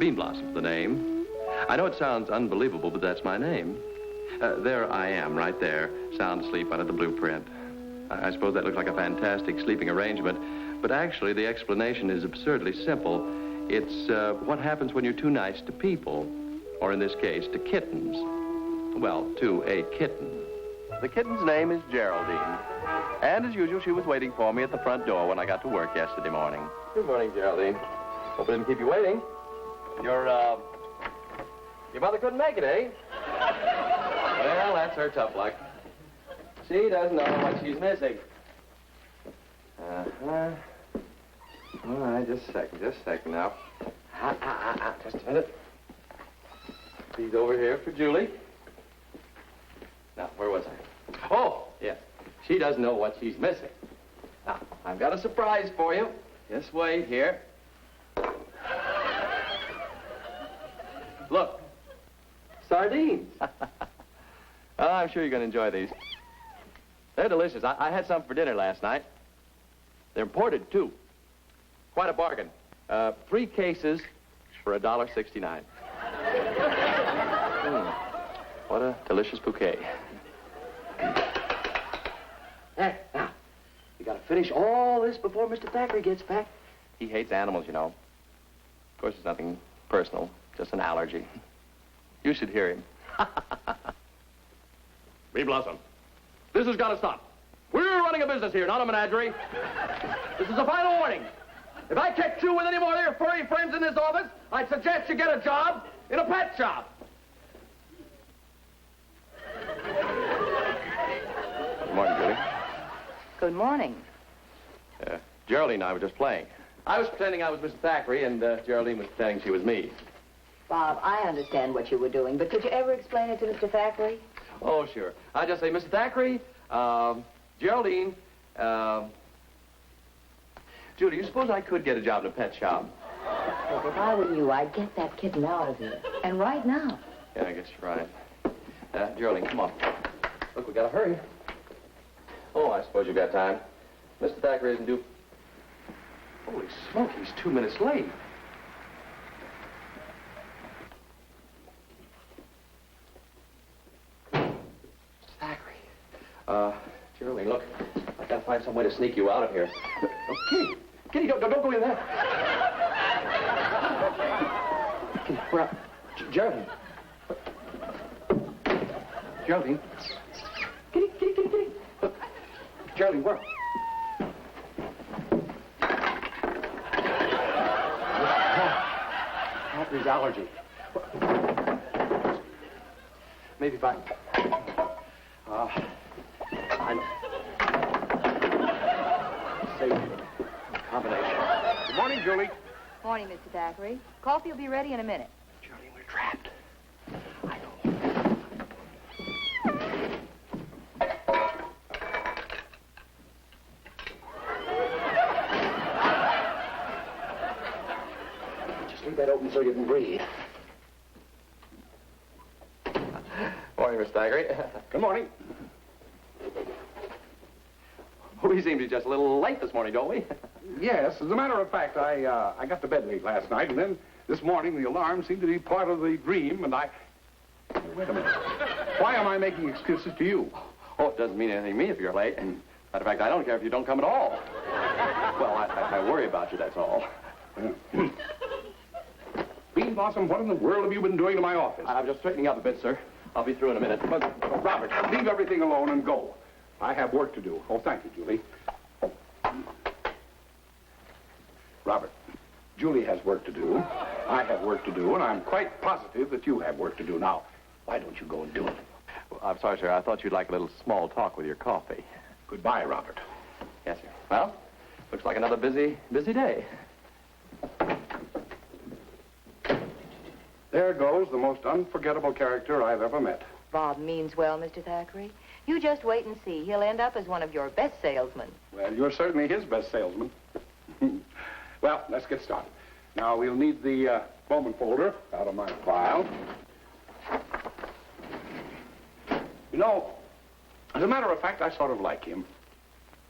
Bean Blossom's the name. I know it sounds unbelievable, but that's my name. There I am, right there, sound asleep under the blueprint. I suppose that looks like a fantastic sleeping arrangement, but actually the explanation is absurdly simple. It's what happens when you're too nice to people, or in this case, to kittens. Well, to a kitten. The kitten's name is Geraldine. And as usual, she was waiting for me at the front door when I got to work yesterday morning. Good morning, Geraldine. Hope I didn't keep you waiting. Your mother couldn't make it, eh? Well, that's her tough luck. She doesn't know what she's missing. Uh-huh. All right, just a second now. Just a minute. He's over here for Julie. Now, where was I? Oh, yes. She doesn't know what she's missing. Now, I've got a surprise for you. Just wait here. Look. Sardines. Oh, I'm sure you're going to enjoy these. They're delicious. I had some for dinner last night. They're imported, too. Quite a bargain. 3 cases for $1.69. What a delicious bouquet. There, now, you got to finish all this before Mr. Thackeray gets back. He hates animals, you know. Of course, it's nothing personal, just an allergy. You should hear him. Bean Blossom, this has got to stop. We're running a business here, not a menagerie. This is a final warning. If I catch you with any more of your furry friends in this office, I'd suggest you get a job in a pet shop. Good morning, Julie. Good morning. Geraldine and I were just playing. I was pretending I was Mr. Thackeray, and Geraldine was pretending she was me. Bob, I understand what you were doing, but could you ever explain it to Mr. Thackeray? Oh, sure. I'd just say, Mr. Thackeray, Geraldine, Julie, you suppose I could get a job in a pet shop? Look, if I were you, I'd get that kitten out of here. And right now. Yeah, I guess you're right. Geraldine, come on. Look, we gotta hurry. Oh, I suppose you've got time. Mr. Thackeray isn't due... Holy smoke, he's 2 minutes late. Mr. Thackeray. Geraldine, look. I gotta find some way to sneak you out of here. Oh, Kitty! Kitty, don't go in there. Kitty, we're up. Geraldine. Geraldine. Kitty. Look. Geraldine, we're up. Thackeray's allergy. Maybe if I... I'm... Safe combination. Good morning, Julie. Morning, Mr. Thackeray. Coffee will be ready in a minute. Geraldine, we're trapped. I know. Just leave that open so you can breathe. Morning, Mr. Thackeray. Good morning. We seem to be just a little late this morning, don't we? Yes, as a matter of fact, I got to bed late last night, and then this morning the alarm seemed to be part of the dream, and I... Wait a minute. Why am I making excuses to you? Oh, it doesn't mean anything to me if you're late. And matter of fact, I don't care if you don't come at all. Well, I worry about you, that's all. Bean Blossom, what in the world have you been doing to my office? I'm just straightening up a bit, sir. I'll be through in a minute. Robert, leave everything alone and go. I have work to do. Oh, thank you, Julie. Robert, Julie has work to do. I have work to do, and I'm quite positive that you have work to do. Now, why don't you go and do it? Well, I'm sorry, sir. I thought you'd like a little small talk with your coffee. Goodbye, Robert. Yes, sir. Well, looks like another busy day. There goes the most unforgettable character I've ever met. Bob means well, Mr. Thackeray. You just wait and see. He'll end up as one of your best salesmen. Well, you're certainly his best salesman. Well, let's get started. Now, we'll need the Bowman folder out of my file. You know, as a matter of fact, I sort of like him.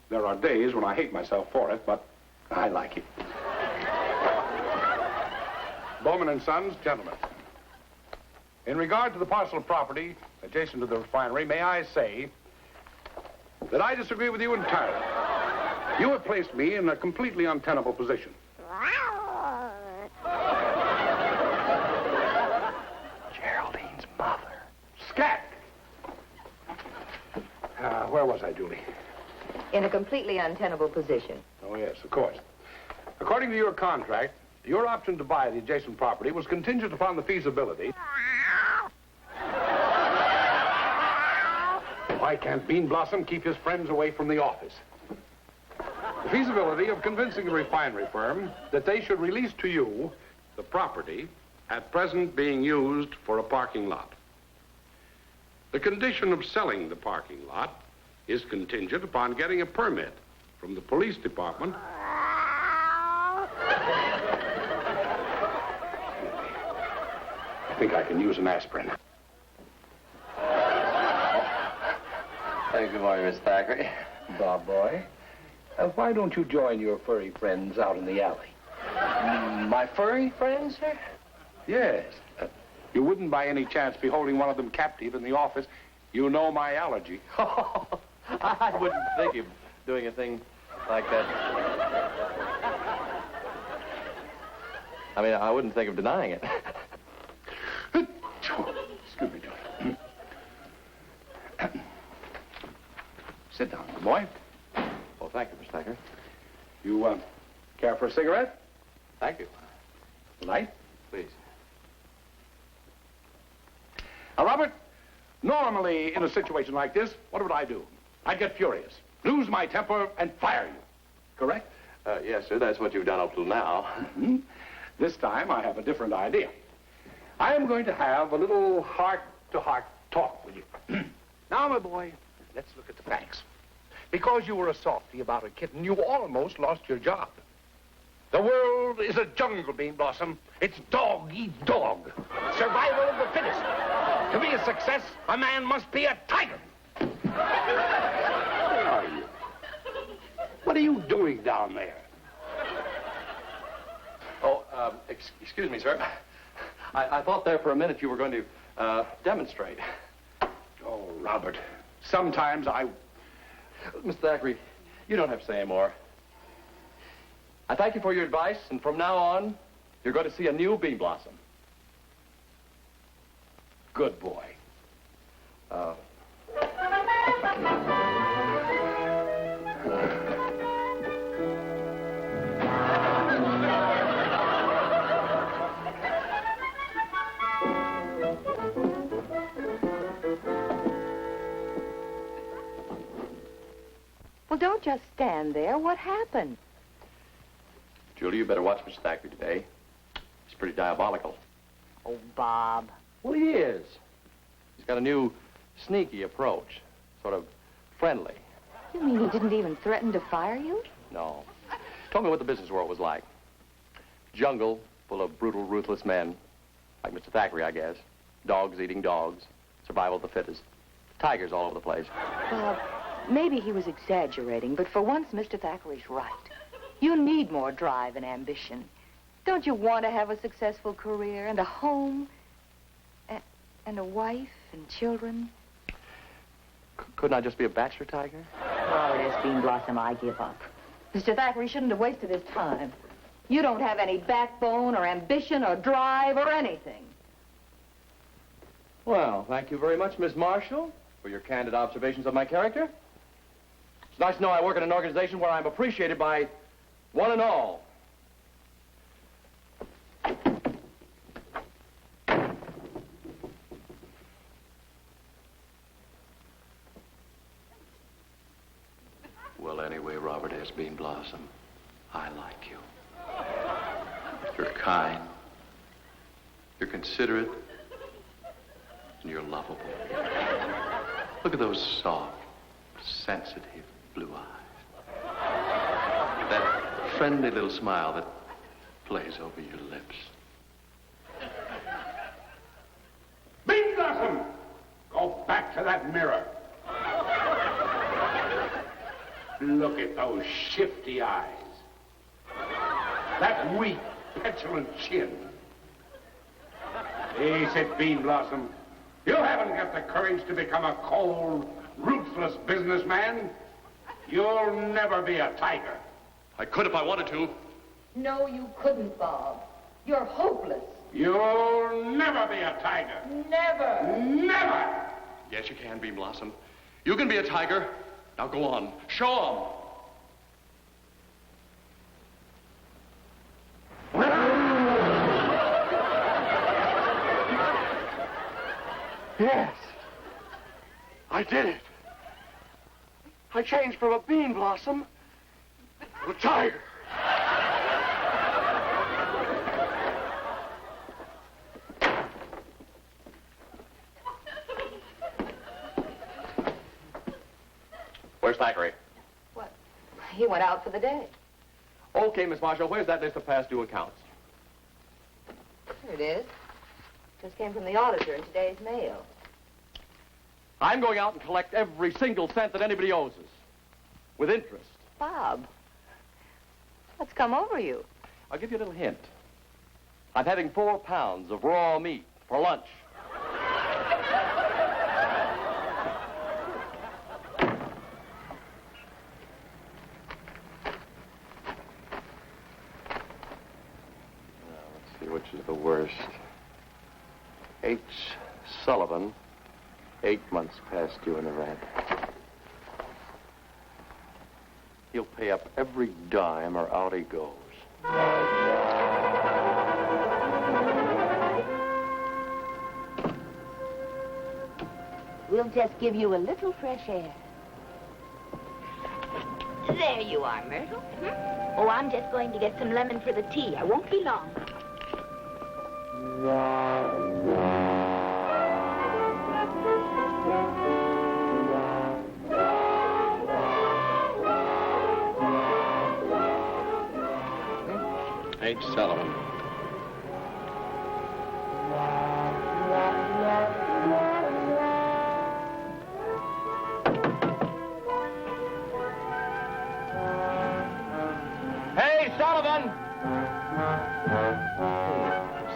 There are days when I hate myself for it, but I like him. Bowman and Sons, gentlemen. In regard to the parcel of property adjacent to the refinery, may I say that I disagree with you entirely. You have placed me in a completely untenable position. Geraldine's mother. Scat! Where was I, Julie? In a completely untenable position. Oh, yes, of course. According to your contract, your option to buy the adjacent property was contingent upon the feasibility. Why can't Bean Blossom keep his friends away from the office? The feasibility of convincing the refinery firm that they should release to you the property at present being used for a parking lot. The condition of selling the parking lot is contingent upon getting a permit from the police department. I think I can use an aspirin. Hey, good morning, Miss Thackeray. Bob boy, why don't you join your furry friends out in the alley? My furry friends, sir? Yes. You wouldn't by any chance be holding one of them captive in the office. You know my allergy. I wouldn't think of doing a thing like that. I mean, I wouldn't think of denying it. Excuse me, Johnny. Sit down, boy. Well, thank you, Miss Thacker. You, care for a cigarette? Thank you. Light? Please. Now, Robert, normally in a situation like this, what would I do? I'd get furious, lose my temper, and fire you. Correct? Yes, sir. That's what you've done up till now. Mm-hmm. This time, I have a different idea. I am going to have a little heart-to-heart talk with you. Now, my boy, let's look at the facts. Because you were a softy about a kitten, you almost lost your job. The world is a jungle, Bean Blossom. It's dog eat dog. Survival of the fittest. To be a success, a man must be a tiger. Where are you? What are you doing down there? Oh, excuse me, sir. I thought there for a minute you were going to demonstrate. Oh, Robert, sometimes I... Mr. Thackeray, you don't have to say any more. I thank you for your advice, and from now on, you're going to see a new Bean Blossom. Good boy. Well, don't just stand there. What happened? Julie, you better watch Mr. Thackeray today. He's pretty diabolical. Oh, Bob. Well, he is. He's got a new sneaky approach, sort of friendly. You mean he didn't even threaten to fire you? No. Told me what the business world was like. Jungle full of brutal, ruthless men, like Mr. Thackeray, I guess. Dogs eating dogs. Survival of the fittest. Tigers all over the place. Bob, maybe he was exaggerating, but for once, Mr. Thackeray's right. You need more drive and ambition. Don't you want to have a successful career and a home and a wife and children? Couldn't I just be a bachelor, Tiger? Robert S. Bean Blossom, I give up. Mr. Thackeray shouldn't have wasted his time. You don't have any backbone or ambition or drive or anything. Well, thank you very much, Miss Marshall, for your candid observations of my character. It's nice to know I work in an organization where I'm appreciated by one and all. Well, anyway, Robert S. Bean Blossom, I like you. You're kind, you're considerate, and you're lovable. Look at those soft, sensitive blue eyes. That friendly little smile that plays over your lips. Bean Blossom! Go back to that mirror. Look at those shifty eyes. That weak, petulant chin. Face it, Bean Blossom. You haven't got the courage to become a cold, ruthless businessman. You'll never be a tiger. I could if I wanted to. No, you couldn't, Bob. You're hopeless. You'll never be a tiger. Never. Never! Yes, you can, Bean Blossom. You can be a tiger. Now go on. Show 'em. Yes. I did it. I changed from a bean blossom to a tiger. Where's Thackeray? What? He went out for the day. Okay, Miss Marshall, where's that list of past due accounts? Here it is. Just came from the auditor in today's mail. I'm going out and collect every single cent that anybody owes us. With interest. Bob, what's come over you? I'll give you a little hint. I'm having 4 pounds of raw meat for lunch. Let's see which is the worst. H. Sullivan, 8 months past due in the rent. He'll pay up every dime or out he goes. We'll just give you a little fresh air. There you are, Myrtle. Oh, I'm just going to get some lemon for the tea. I won't be long. H. Sullivan. Hey, Sullivan!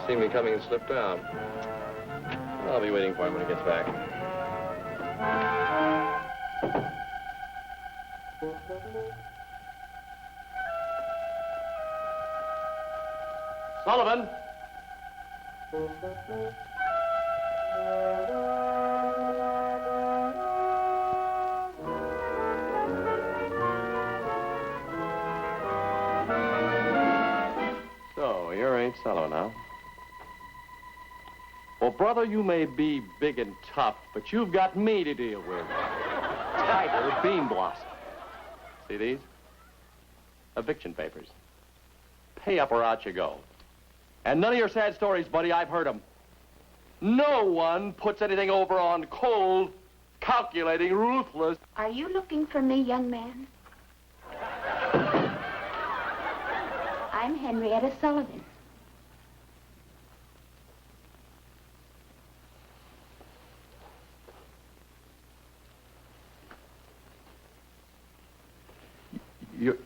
Seen me coming and slipped out. I'll be waiting for him when he gets back. Sullivan! So, you're H. Sullivan, huh? Well, brother, you may be big and tough, but you've got me to deal with. Tiger Bean Blossom. See these? Eviction papers. Pay up or out you go. And none of your sad stories, buddy. I've heard them. No one puts anything over on cold, calculating, ruthless. Are you looking for me, young man? I'm Henrietta Sullivan.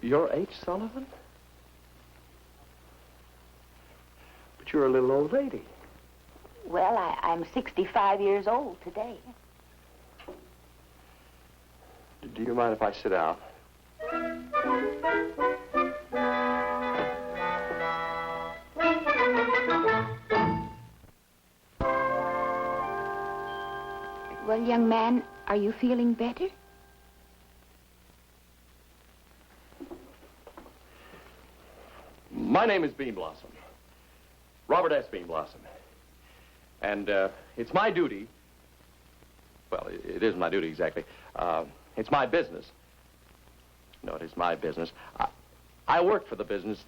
You're H. Sullivan? But you're a little old lady. Well, I'm 65 years old today. Do you mind if I sit down? Well, young man, are you feeling better? My name is Bean Blossom. Robert S. Bean Blossom. And it's my duty. Well, it isn't my duty exactly. It's my business. No, it is my business. I work for the business.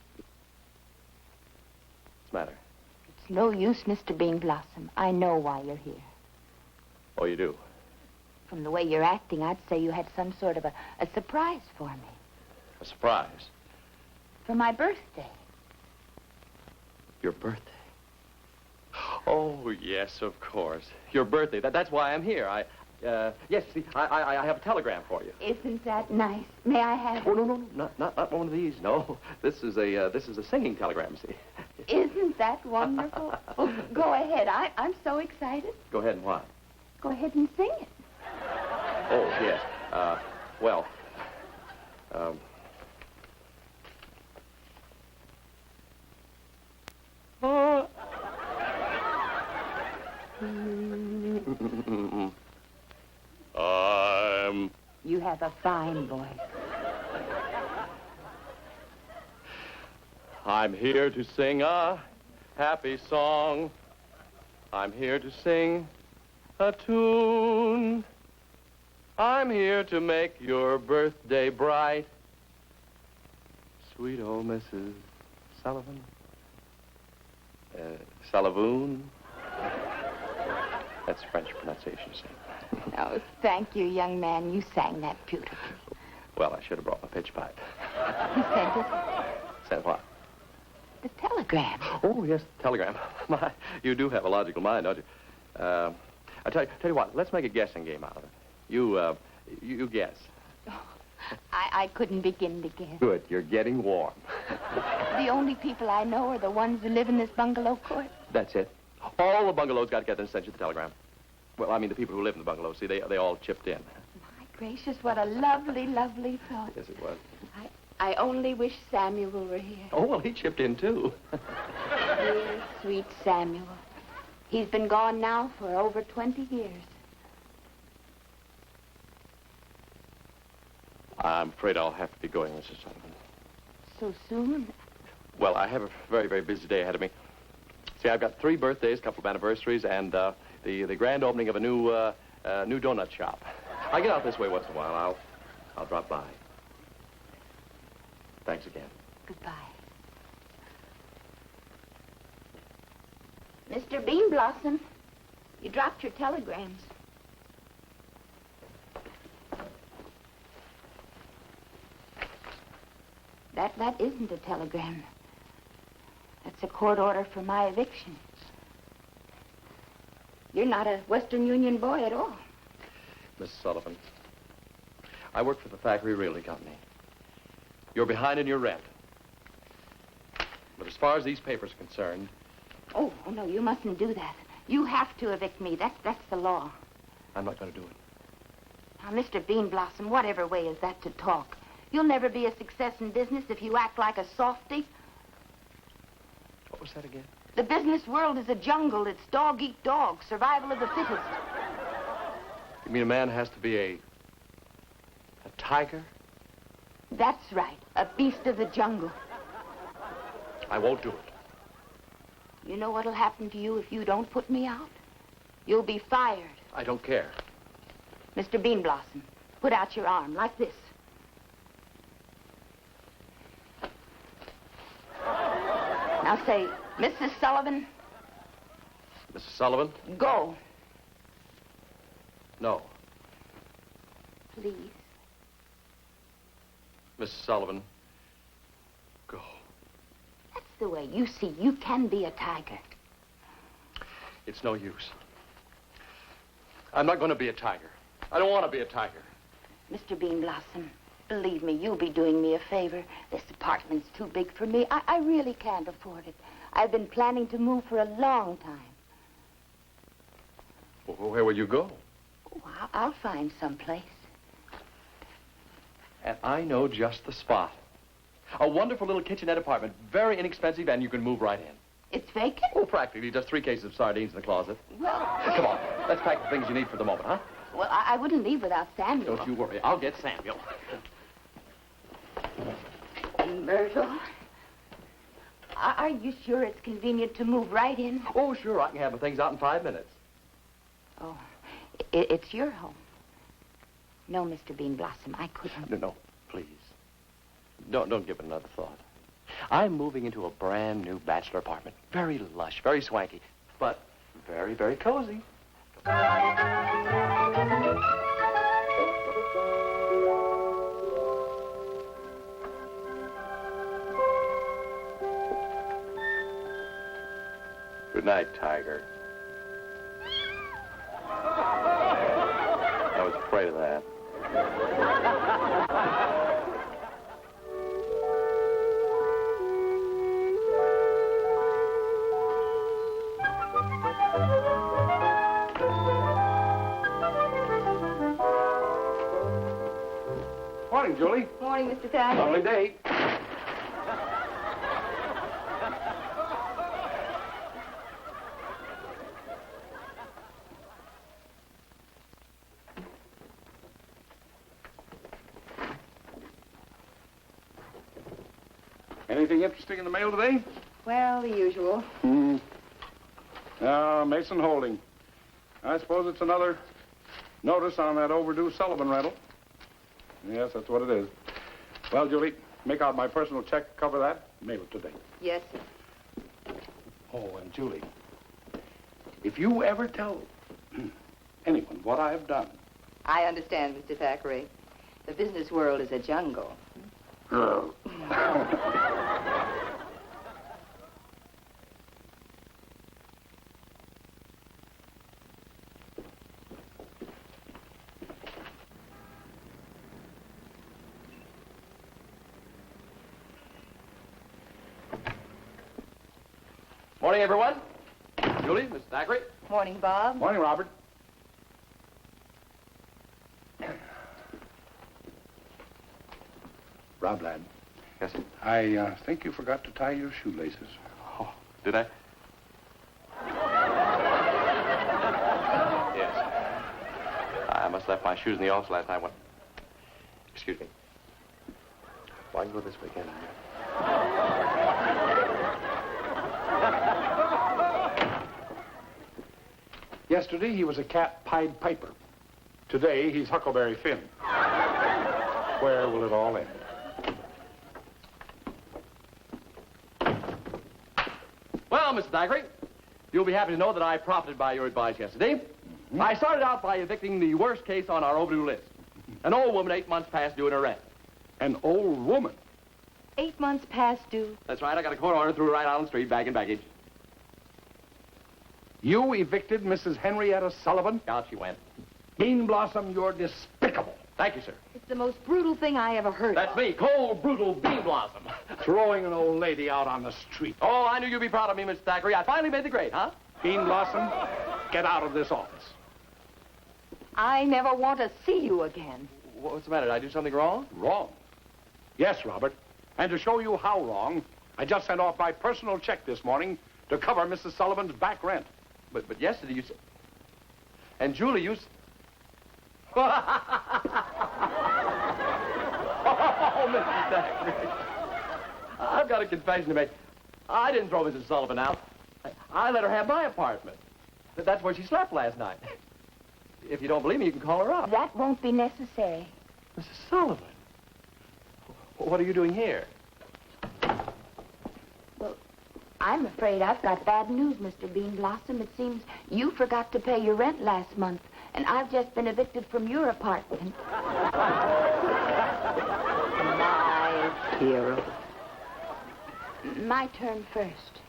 What's the matter? It's no use, Mr. Bean Blossom. I know why you're here. Oh, you do? From the way you're acting, I'd say you had some sort of a surprise for me. A surprise? For my birthday. Your birthday? Oh, yes, of course. Your birthday. That's why I'm here. Yes, see, I have a telegram for you. Isn't that nice? May I have it? Oh, no, not one of these. No, this is a singing telegram. See, Isn't that wonderful? Well, go ahead. I'm so excited. Go ahead and what? Go ahead and sing it. Oh, yes. Well, You have a fine voice. I'm here to sing a happy song. I'm here to sing a tune. I'm here to make your birthday bright. Sweet old Mrs. Sullivan. Sullivan. That's French pronunciation, see. Oh, thank you, young man. You sang that beautifully. Well, I should have brought my pitch pipe. He sent it. Sent what? The telegram. Oh, yes, telegram. My, you do have a logical mind, don't you? I tell you what, let's make a guessing game out of it. You guess. I couldn't begin to guess. Good, you're getting warm. The only people I know are the ones who live in this bungalow court. That's it. All the bungalows got together and sent you the telegram. Well, I mean, the people who live in the bungalows, see, they all chipped in. My gracious, what a lovely, lovely thought. Yes, it was. I only wish Samuel were here. Oh, well, he chipped in, too. Dear, sweet Samuel. He's been gone now for over 20 years. I'm afraid I'll have to be going, Mrs. Sullivan. So soon? Well, I have a very, very busy day ahead of me. See, I've got 3 birthdays, a couple of anniversaries, and the grand opening of a new donut shop. I get out this way once in a while. I'll drop by. Thanks again. Goodbye. Mr. Bean Blossom, you dropped your telegrams. That isn't a telegram. That's a court order for my eviction. You're not a Western Union boy at all. Mrs. Sullivan, I work for the Thackeray Realty Company. You're behind in your rent. But as far as these papers are concerned... Oh, no, you mustn't do that. You have to evict me. That's the law. I'm not going to do it. Now, Mr. Bean Blossom, whatever way is that to talk? You'll never be a success in business if you act like a softy. What was that again? The business world is a jungle. It's dog eat dog, survival of the fittest. You mean a man has to be a tiger? That's right, a beast of the jungle. I won't do it. You know what'll happen to you if you don't put me out? You'll be fired. I don't care. Mr. Bean Blossom, put out your arm like this. Now say, Mrs. Sullivan. Mrs. Sullivan? Go. No. Please. Mrs. Sullivan, go. That's the way. You see, you can be a tiger. It's no use. I'm not going to be a tiger. I don't want to be a tiger. Mr. Bean Blossom, believe me, you'll be doing me a favor. This apartment's too big for me. I really can't afford it. I've been planning to move for a long time. Well, where will you go? Oh, I'll find someplace. And I know just the spot. A wonderful little kitchenette apartment, very inexpensive, and you can move right in. It's vacant? Oh, practically just 3 cases of sardines in the closet. Well... Come on, let's pack the things you need for the moment, huh? Well, I wouldn't leave without Samuel. Don't you worry. I'll get Samuel. Myrtle, are you sure it's convenient to move right in? Oh, sure. I can have my things out in 5 minutes. Oh, it's your home. No, Mr. Bean Blossom, I couldn't. No, please. Don't give it another thought. I'm moving into a brand new bachelor apartment. Very lush, very swanky, but very, very cozy. Good night, Tiger. I was afraid of that. morning, Julie. Morning, Mr. Thackeray. Lovely day. Anything interesting in the mail today? Well, the usual. Mason Holding. I suppose it's another notice on that overdue Sullivan rental. Yes, that's what it is. Well, Julie, make out my personal check, cover that, mail it today. Yes, sir. Oh, and Julie, if you ever tell anyone what I've done... I understand, Mr. Thackeray. The business world is a jungle. Morning, everyone. Julie, Mr. Thackeray. Morning, Bob. Morning, Robert. Rob, lad. Yes, sir. I think you forgot to tie your shoelaces. Oh, did I? Yes. I must have left my shoes in the office last night. Excuse me. Well, I can go this way, can't I? Yesterday, he was a cat Pied Piper. Today, he's Huckleberry Finn. Where will it all end? Well, Mr. Thackeray, you'll be happy to know that I profited by your advice yesterday. I started out by evicting the worst case on our overdue list. An old woman 8 months past due in her rent. An old woman. 8 months past due. That's right. I got a court order through right out on the street, bag and baggage. You evicted Mrs. Henrietta Sullivan? Out she went. Bean Blossom, you're despicable. Thank you, sir. It's the most brutal thing I ever heard. That's me, cold, brutal Bean Blossom. Throwing an old lady out on the street. Oh, I knew you'd be proud of me, Mr. Thackeray. I finally made the grade, huh? Bean Blossom, get out of this office. I never want to see you again. What's the matter? Did I do something wrong? Wrong. Yes, Robert. And to show you how wrong, I just sent off my personal check this morning to cover Mrs. Sullivan's back rent. But yesterday you said... And Julie, you... Oh, Mr. Thackeray. I've got a confession to make. I didn't throw Mrs. Sullivan out. I let her have my apartment. That's where she slept last night. If you don't believe me, you can call her up. That won't be necessary. Mrs. Sullivan? What are you doing here? Well, I'm afraid I've got bad news, Mr. Bean Blossom. It seems you forgot to pay your rent last month, and I've just been evicted from your apartment. My hero. My turn first.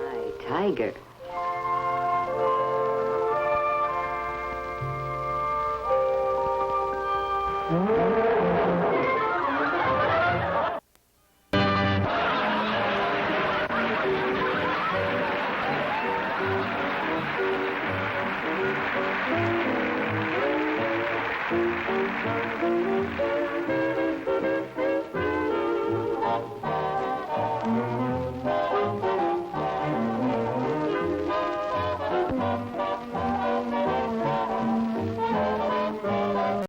My tiger.